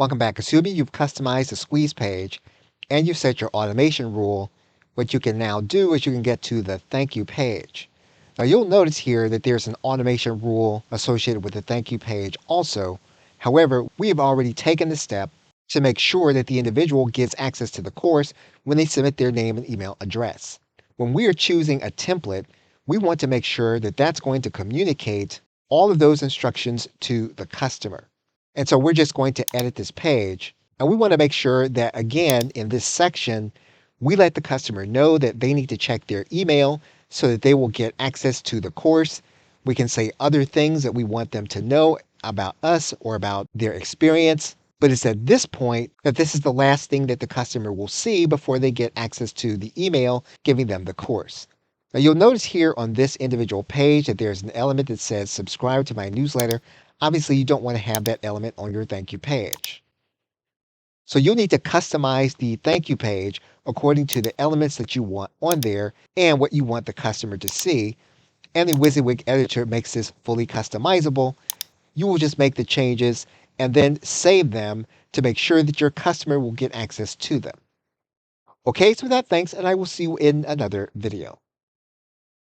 Welcome back. Assuming you've customized the squeeze page and you've set your automation rule, what you can now do is you can get to the thank you page. Now you'll notice here that there's an automation rule associated with the thank you page also. However, we have already taken the step to make sure that the individual gets access to the course when they submit their name and email address. When we are choosing a template, we want to make sure that that's going to communicate all of those instructions to the customer. And so we're just going to edit this page. And we want to make sure that, again, in this section, we let the customer know that they need to check their email so that they will get access to the course. We can say other things that we want them to know about us or about their experience. But it's at this point that this is the last thing that the customer will see before they get access to the email giving them the course. Now you'll notice here on this individual page that there's an element that says subscribe to my newsletter. Obviously, you don't want to have that element on your thank you page. So you'll need to customize the thank you page according to the elements that you want on there and what you want the customer to see. And the WYSIWYG editor makes this fully customizable. You will just make the changes and then save them to make sure that your customer will get access to them. Okay, so with that, thanks, and I will see you in another video.